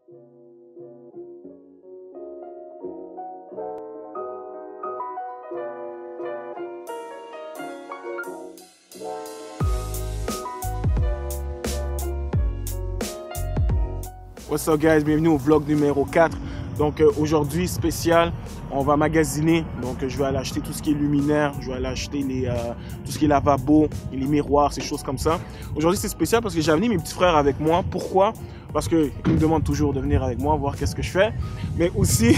What's up guys, bienvenue au vlog numéro 4. Donc aujourd'hui spécial, on va magasiner. Donc je vais aller acheter tout ce qui est luminaire, je vais aller acheter tout ce qui est lavabo, les miroirs, ces choses comme ça. Aujourd'hui c'est spécial parce que j'ai amené mes petits frères avec moi. Pourquoi? Parce qu'ils me demandent toujours de venir avec moi, voir qu'est-ce que je fais. Mais aussi,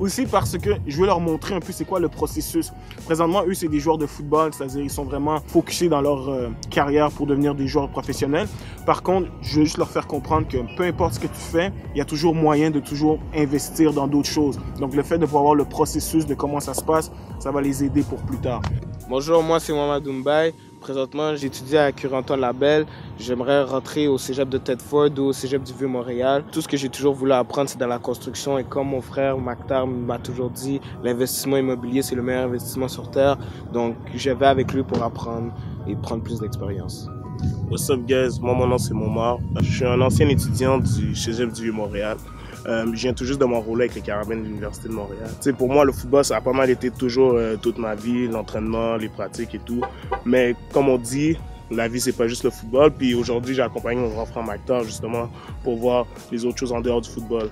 aussi parce que je veux leur montrer un peu c'est quoi le processus. Présentement, eux, c'est des joueurs de football, c'est-à-dire ils sont vraiment focusés dans leur carrière pour devenir des joueurs professionnels. Par contre, je veux juste leur faire comprendre que peu importe ce que tu fais, il y a toujours moyen de toujours investir dans d'autres choses. Donc le fait de pouvoir voir le processus de comment ça se passe, ça va les aider pour plus tard. Bonjour, moi c'est Mohamed Doumbay. Présentement, j'étudie à Curie-Antoine-Labelle. J'aimerais rentrer au cégep de Thetford ou au cégep du Vieux-Montréal. Tout ce que j'ai toujours voulu apprendre, c'est dans la construction. Et comme mon frère Maktar m'a toujours dit, l'investissement immobilier, c'est le meilleur investissement sur Terre. Donc, je vais avec lui pour apprendre et prendre plus d'expérience. What's up, guys? Moi, mon nom, c'est Momar. Je suis un ancien étudiant du cégep du Vieux-Montréal. Je viens tout juste de m'enrôler avec les Carabins de l'Université de Montréal. Tu sais, pour moi, le football, ça a pas mal été toujours toute ma vie, l'entraînement, les pratiques et tout. Mais comme on dit, la vie, c'est pas juste le football. Puis aujourd'hui, j'ai accompagné mon grand frère Maktar justement pour voir les autres choses en dehors du football.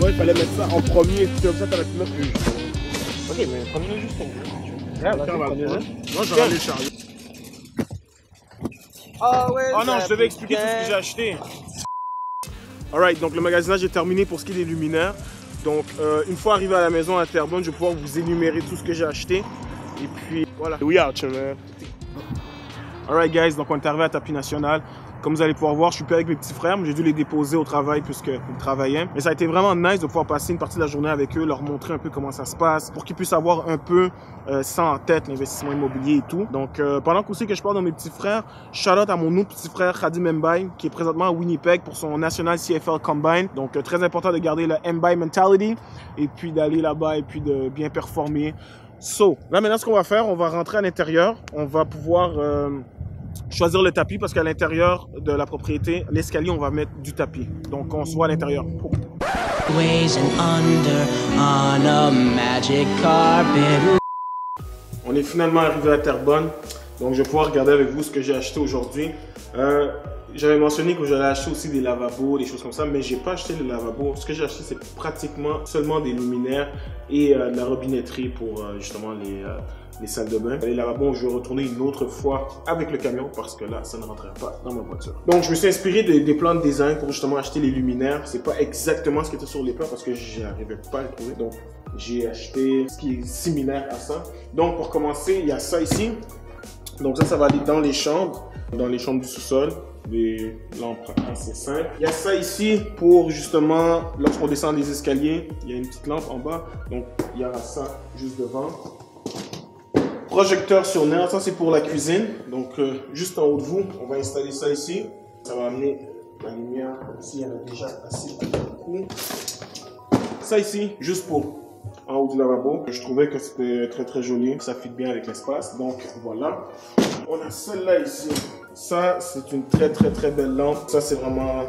Il fallait mettre ça en premier, comme ça, t'aurais pu mettre le jus. Ok, mais prenez-le juste pour vous. Moi, j'aurais les chariot. Oh non, je devais expliquer tout ce que j'ai acheté. Alright, donc le magasinage est terminé pour ce qui est des luminaires. Donc, une fois arrivé à la maison à Terrebonne, je vais pouvoir vous énumérer tout ce que j'ai acheté. Et puis, voilà. We out, man. Alright, guys, donc on est arrivé à Tapis National. Comme vous allez pouvoir voir, je suis plus avec mes petits frères, mais j'ai dû les déposer au travail puisqu'ils travaillaient. Mais ça a été vraiment nice de pouvoir passer une partie de la journée avec eux, leur montrer un peu comment ça se passe, pour qu'ils puissent avoir un peu ça en tête, l'investissement immobilier et tout. Donc, pendant qu'aussi que je parle de mes petits frères, shout out à mon autre petit frère, Khadim Mbaye, qui est présentement à Winnipeg pour son National CFL Combine. Donc, très important de garder le Mbaye mentality et puis d'aller là-bas et puis de bien performer. So, là maintenant, ce qu'on va faire, on va rentrer à l'intérieur. On va pouvoir choisir le tapis parce qu'à l'intérieur de la propriété, l'escalier, on va mettre du tapis. Donc, on soit à l'intérieur. On est finalement arrivé à Terrebonne. Donc, je vais pouvoir regarder avec vous ce que j'ai acheté aujourd'hui. J'avais mentionné que j'allais acheter aussi des lavabos, des choses comme ça, mais j'ai pas acheté le lavabo. Ce que j'ai acheté, c'est pratiquement seulement des luminaires et de la robinetterie pour justement les salles de bain. Les lavabos, je vais retourner une autre fois avec le camion parce que là, ça ne rentrait pas dans ma voiture. Donc, je me suis inspiré des plans de design pour justement acheter les luminaires. C'est pas exactement ce qui était sur les plans parce que j'arrivais pas à le trouver. Donc, j'ai acheté ce qui est similaire à ça. Donc, pour commencer, il y a ça ici. Donc, ça va aller dans les chambres du sous-sol. Des lampes assez simples. Il y a ça ici pour justement, lorsqu'on descend les escaliers, il y a une petite lampe en bas. Donc, il y aura ça juste devant. Projecteur sur nerf, ça c'est pour la cuisine. Donc, juste en haut de vous, on va installer ça ici. Ça va amener la lumière. Ici, il y en a déjà assez beaucoup. Ça ici, juste pour en haut du lavabo. Je trouvais que c'était très très joli. Ça fit bien avec l'espace. Donc, voilà. On a celle-là ici. Ça, c'est une très très très belle lampe. Ça, c'est vraiment,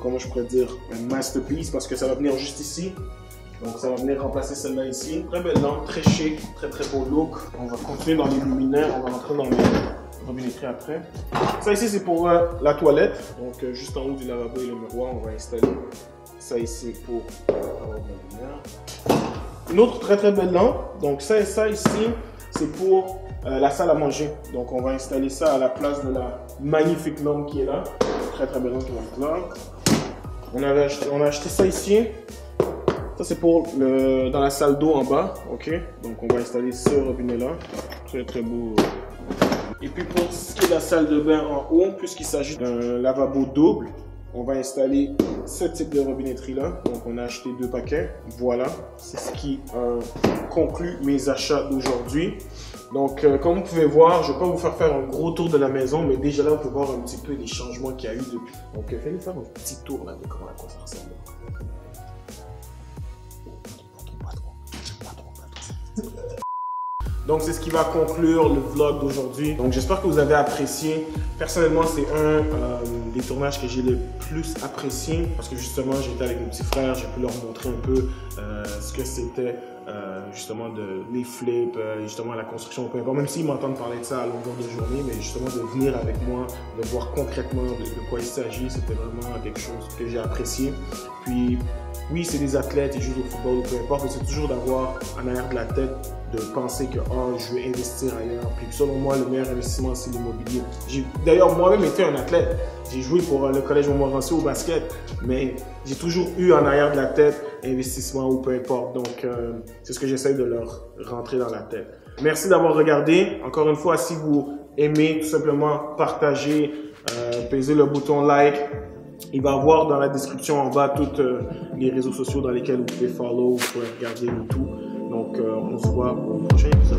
comment je pourrais dire, un masterpiece parce que ça va venir juste ici. Donc, ça va venir remplacer celle-là ici. Très belle lampe, très chic, très très beau look. On va continuer dans les luminaires. On va rentrer dans les robinetteries après. Ça ici, c'est pour la toilette. Donc, juste en haut du lavabo et le miroir, on va installer ça ici pour avoir la lumière. Une autre très très belle lampe. Donc, ça ici, c'est pour la salle à manger. Donc, on va installer ça à la place de la magnifique lampe qui est là. Très très belle lampe qui va être là. On a acheté ça ici. Ça, c'est pour dans la salle d'eau en bas. Ok. Donc, on va installer ce robinet-là. Très très beau. Et puis, pour ce qui est de la salle de bain en haut, puisqu'il s'agit d'un lavabo double, on va installer ce type de robinetterie-là. Donc, on a acheté 2 paquets. Voilà. C'est ce qui conclut mes achats d'aujourd'hui. Donc, comme vous pouvez voir, je ne vais pas vous faire un gros tour de la maison, mais déjà là, vous pouvez voir un petit peu les changements qu'il y a eu depuis. Donc, fais-nous faire un petit tour là, de comment la cosa ressemble. Donc, c'est ce qui va conclure le vlog d'aujourd'hui. Donc, j'espère que vous avez apprécié. Personnellement, c'est un des tournages que j'ai le plus apprécié parce que justement, j'étais avec mes petits frères, j'ai pu leur montrer un peu ce que c'était justement les flips, justement la construction, peu importe. Même s'ils m'entendent parler de ça à longueur de journée, mais justement de venir avec moi, de voir concrètement de quoi il s'agit, c'était vraiment quelque chose que j'ai apprécié. Puis, oui, c'est des athlètes, ils jouent au football ou peu importe, mais c'est toujours d'avoir en arrière de la tête de penser que oh, je veux investir ailleurs. Puis selon moi, le meilleur investissement, c'est l'immobilier. J'ai d'ailleurs moi-même été un athlète. J'ai joué pour le Collège Montmorency au basket, mais j'ai toujours eu en arrière de la tête investissement ou peu importe. Donc, c'est ce que j'essaie de leur rentrer dans la tête. Merci d'avoir regardé. Encore une fois, si vous aimez, tout simplement partagez, pesez le bouton like. Il va y avoir dans la description en bas tous les réseaux sociaux dans lesquels vous pouvez follow, vous pouvez regarder le tout. Donc, on se voit au prochain épisode.